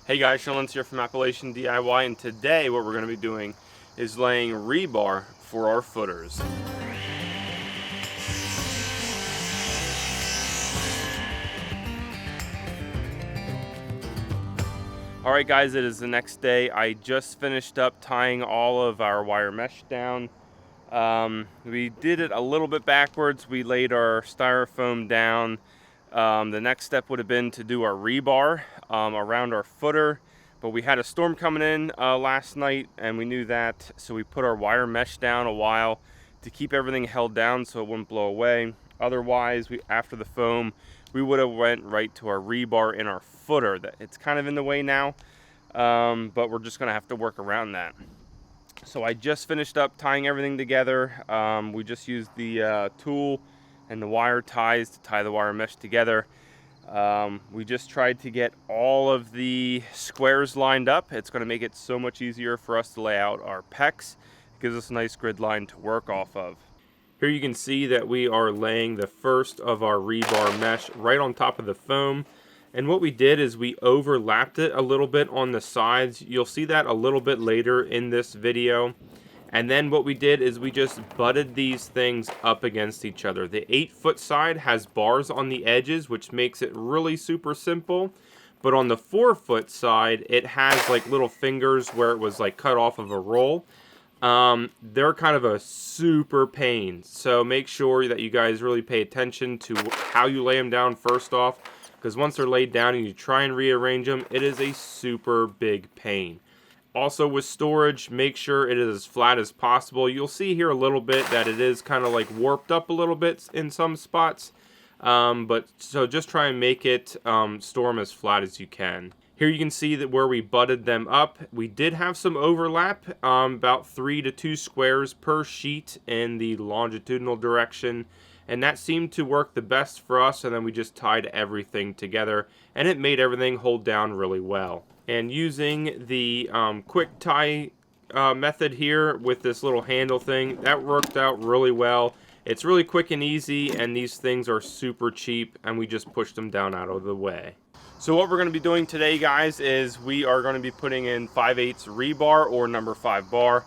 Hey guys, Sean here from Appalachian DIY, and today what we're going to be doing is laying rebar for our footers. Alright guys, it is the next day. I just finished up tying all of our wire mesh down. We did it a little bit backwards. We laid our styrofoam down. The next step would have been to do our rebar around our footer, but we had a storm coming in last night and we knew that, so we put our wire mesh down a while to keep everything held down so it wouldn't blow away. Otherwise, after the foam, we would have went right to our rebar in our footer. It's kind of in the way now, but we're just gonna have to work around that. So I just finished up tying everything together. We just used the tool and the wire ties to tie the wire mesh together. We just tried to get all of the squares lined up. It's going to make it so much easier for us to lay out our pecs. It gives us a nice grid line to work off of. Here you can see that we are laying the first of our rebar mesh right on top of the foam. And what we did is we overlapped it a little bit on the sides. You'll see that a little bit later in this video. And then what we did is we just butted these things up against each other. The 8-foot side has bars on the edges, which makes it really super simple. But on the 4-foot side, it has like little fingers where it was like cut off of a roll. They're kind of a super pain. So make sure that you guys really pay attention to how you lay them down first off. Because once they're laid down and you try and rearrange them, it is a super big pain. Also with storage, make sure it is as flat as possible. You'll see here a little bit that it is kind of like warped up a little bit in some spots. So just try and make it store them as flat as you can. Here you can see that where we butted them up, we did have some overlap, about 3 to 2 squares per sheet in the longitudinal direction. And that seemed to work the best for us, and then we just tied everything together, and it made everything hold down really well. And using the quick tie method here with this little handle thing, that worked out really well. It's really quick and easy, and these things are super cheap, and we just pushed them down out of the way. So what we're going to be doing today, guys, is we are going to be putting in 5/8 rebar or number 5 bar.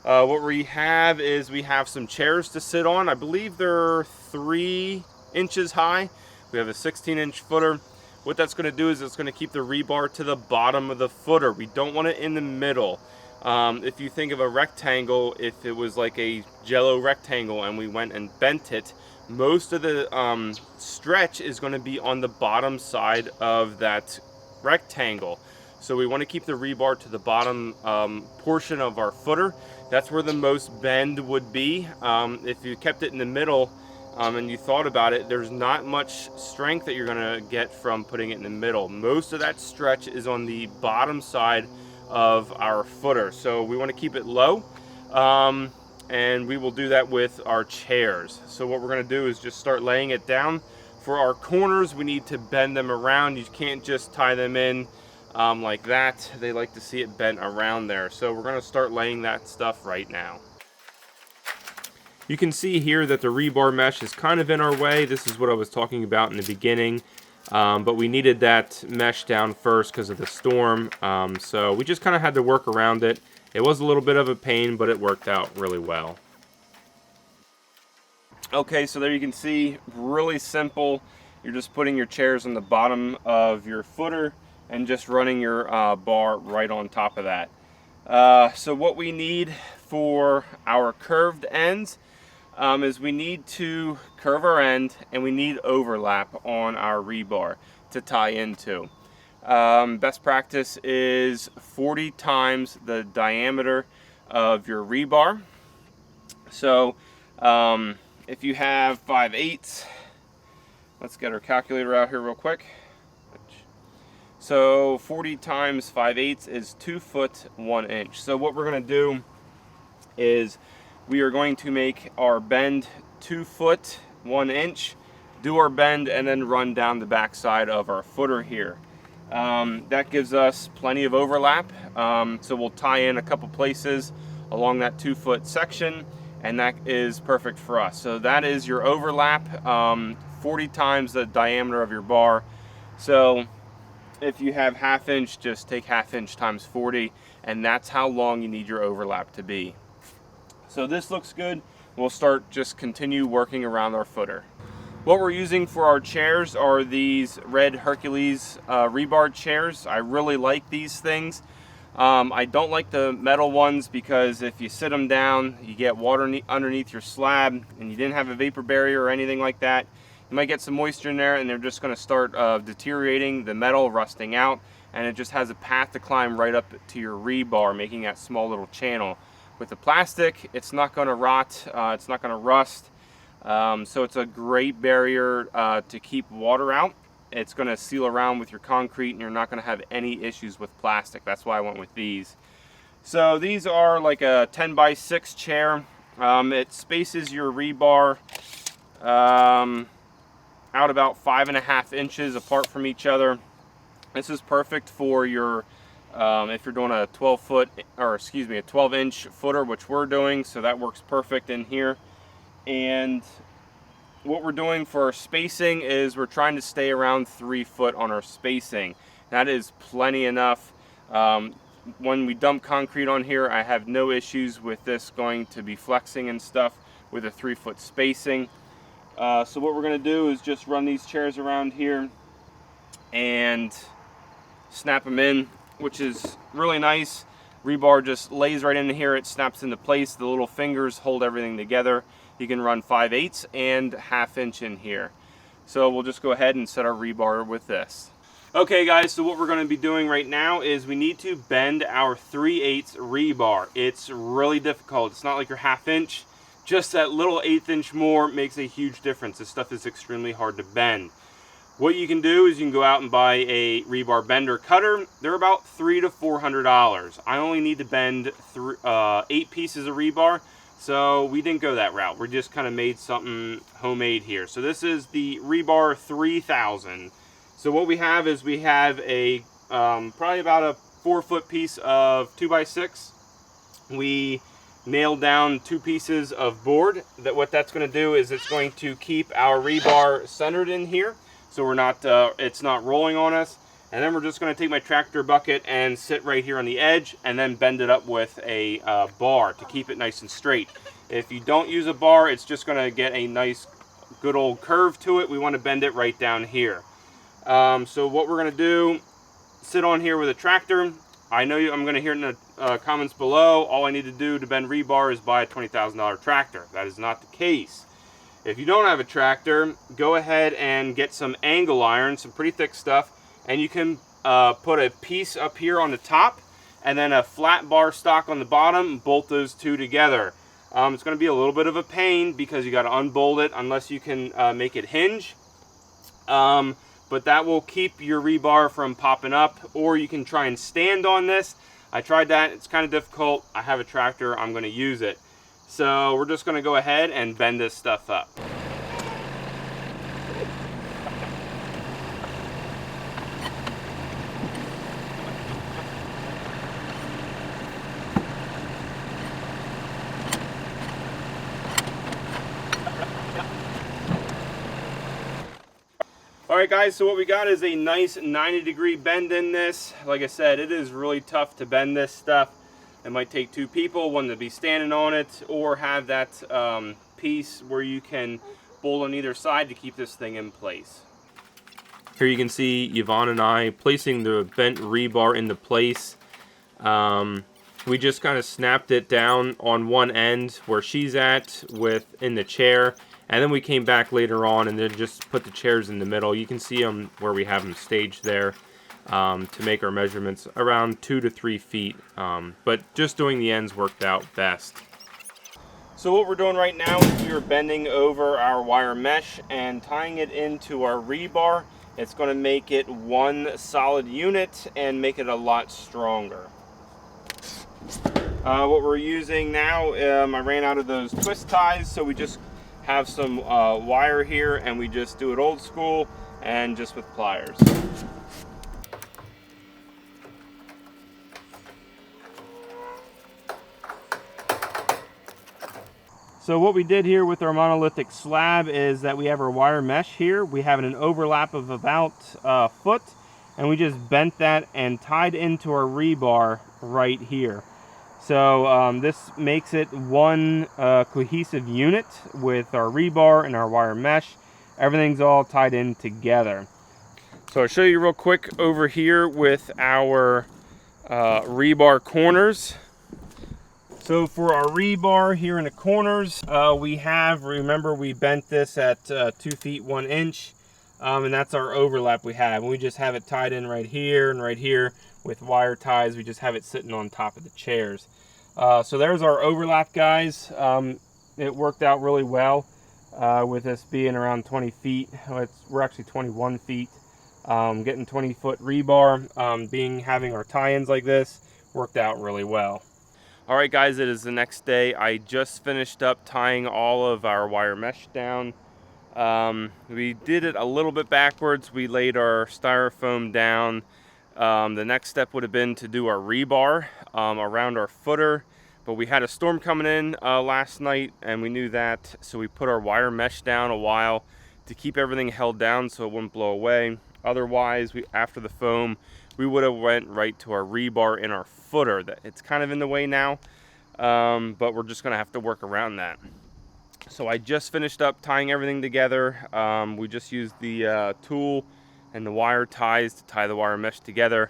What we have is we have some chairs to sit on. I believe they're 3 inches high. We have a 16-inch footer. What that's going to do is it's going to keep the rebar to the bottom of the footer. We don't want it in the middle. If you think of a rectangle, if it was like a jello rectangle and we went and bent it, most of the stretch is going to be on the bottom side of that rectangle. So we want to keep the rebar to the bottom portion of our footer. That's where the most bend would be. If you kept it in the middle and you thought about it, there's not much strength that you're going to get from putting it in the middle. Most of that stretch is on the bottom side of our footer. So we want to keep it low, and we will do that with our chairs. So what we're going to do is just start laying it down. For our corners, we need to bend them around. You can't just tie them in like that. They like to see it bent around there. So we're going to start laying that stuff right now. You can see here that the rebar mesh is kind of in our way. This is what I was talking about in the beginning. But we needed that mesh down first because of the storm. So we just kind of had to work around it. It was a little bit of a pain, but it worked out really well. Okay, so there you can see, really simple. You're just putting your chairs on the bottom of your footer and just running your bar right on top of that. So what we need for our curved ends is we need to curve our end and we need overlap on our rebar to tie into. Best practice is 40 times the diameter of your rebar. So if you have 5/8, let's get our calculator out here real quick. So 40 times 5/8 is 2 foot 1 inch. So what we're going to do is we are going to make our bend 2 foot 1 inch, do our bend, and then run down the back side of our footer here. That gives us plenty of overlap. So we'll tie in a couple places along that 2 foot section, and that is perfect for us. So that is your overlap, 40 times the diameter of your bar. So If you have 1/2 inch, just take 1/2 inch times 40, and that's how long you need your overlap to be. So this looks good. We'll start just continue working around our footer. What we're using for our chairs are these red Hercules rebar chairs. I really like these things. I don't like the metal ones because if you sit them down, you get water underneath your slab, and you didn't have a vapor barrier or anything like that, you might get some moisture in there and they're just going to start deteriorating, the metal rusting out, and it just has a path to climb right up to your rebar, making that small little channel. With the plastic, it's not going to rot, it's not going to rust, so it's a great barrier to keep water out. It's going to seal around with your concrete and you're not going to have any issues with plastic. That's why I went with these. So these are like a 10x6 chair. It spaces your rebar out about 5.5 inches apart from each other. This is perfect for your if you're doing a 12-inch footer, which we're doing, so that works perfect in here. And what we're doing for our spacing is we're trying to stay around 3 foot on our spacing. That is plenty enough. When we dump concrete on here, I have no issues with this going to be flexing and stuff with a 3 foot spacing. So what we're going to do is just run these chairs around here and snap them in, which is really nice. Rebar just lays right into here, it snaps into place, the little fingers hold everything together. You can run 5/8 and 1/2 inch in here. So we'll just go ahead and set our rebar with this. Okay guys, so what we're going to be doing right now is we need to bend our 3/8 rebar. It's really difficult. It's not like your 1/2 inch. Just that little 1/8 inch more makes a huge difference. This stuff is extremely hard to bend. What you can do is you can go out and buy a rebar bender cutter. They're about $300 to $400. I only need to bend 8 pieces of rebar, so we didn't go that route. We just kind of made something homemade here. So this is the Rebar 3000. So what we have is we have a probably about a 4-foot piece of 2x6. We nailed down 2 pieces of board. What that's going to do is it's going to keep our rebar centered in here, so we're not it's not rolling on us. And then we're just going to take my tractor bucket and sit right here on the edge and then bend it up with a bar to keep it nice and straight. If you don't use a bar, it's just going to get a nice good old curve to it. We want to bend it right down here. So what we're going to do, sit on here with a tractor. I know I'm going to hear in the comments below, all I need to do to bend rebar is buy a $20,000 tractor. That is not the case. If you don't have a tractor, go ahead and get some angle iron, some pretty thick stuff, and you can put a piece up here on the top and then a flat bar stock on the bottom, bolt those two together. It's going to be a little bit of a pain because you got to unbolt it unless you can make it hinge. But that will keep your rebar from popping up, or you can try and stand on this. I tried that, it's kind of difficult. I have a tractor, I'm going to use it. So we're just going to go ahead and bend this stuff up. Alright guys, so what we got is a nice 90-degree bend in this. Like I said, it is really tough to bend this stuff. It might take 2 people, one to be standing on it, or have that piece where you can bolt on either side to keep this thing in place. Here you can see Yvonne and I placing the bent rebar into place. We just kind of snapped it down on one end where she's at in the chair. And then we came back later on and then just put the chairs in the middle. You can see them where we have them staged there to make our measurements around 2 to 3 feet. But just doing the ends worked out best. So what we're doing right now is we're bending over our wire mesh and tying it into our rebar. It's going to make it one solid unit and make it a lot stronger. What we're using now, I ran out of those twist ties, so we just have some wire here and we just do it old school and just with pliers. So what we did here with our monolithic slab is that we have our wire mesh here. We have an overlap of about a foot, and we just bent that and tied into our rebar right here. So this makes it one cohesive unit with our rebar and our wire mesh. Everything's all tied in together. So I'll show you real quick over here with our rebar corners. So for our rebar here in the corners, we have, remember we bent this at 2 feet 1 inch, and that's our overlap we have. And we just have it tied in right here and right here with wire ties. We just have it sitting on top of the chairs. So there's our overlap, guys. It worked out really well with this being around 20 feet. We're actually 21 feet. Getting 20-foot rebar, having our tie-ins like this, worked out really well. All right, guys, it is the next day. I just finished up tying all of our wire mesh down. We did it a little bit backwards. We laid our styrofoam down. The next step would have been to do our rebar around our footer, but we had a storm coming in last night, and we knew that, so we put our wire mesh down a while to keep everything held down so it wouldn't blow away. Otherwise, after the foam, we would have went right to our rebar in our footer. It's kind of in the way now, but we're just gonna have to work around that. So I just finished up tying everything together. We just used the tool and the wire ties to tie the wire mesh together.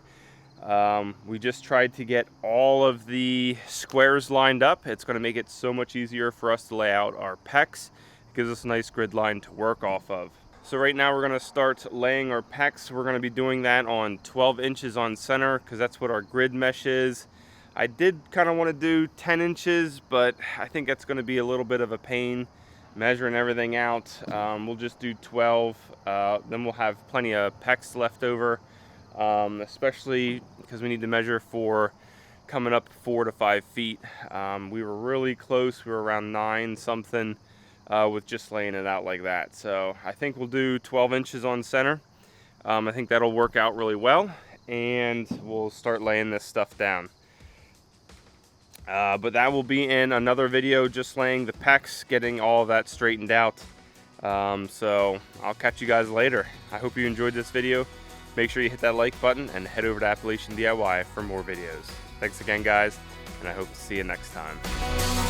We just tried to get all of the squares lined up. It's gonna make it so much easier for us to lay out our pecs. It gives us a nice grid line to work off of. So right now we're gonna start laying our pecs. We're gonna be doing that on 12 inches on center because that's what our grid mesh is. I did kind of want to do 10 inches, but I think that's gonna be a little bit of a pain measuring everything out. We'll just do 12, then we'll have plenty of pecs left over, especially because we need to measure for coming up 4 to 5 feet. We were really close, we were around 9 something. With just laying it out like that. So I think we'll do 12 inches on center. I think that'll work out really well, and we'll start laying this stuff down. But that will be in another video, just laying the pecs, getting all of that straightened out. So I'll catch you guys later. I hope you enjoyed this video. Make sure you hit that like button and head over to Appalachian DIY for more videos. Thanks again, guys, and I hope to see you next time.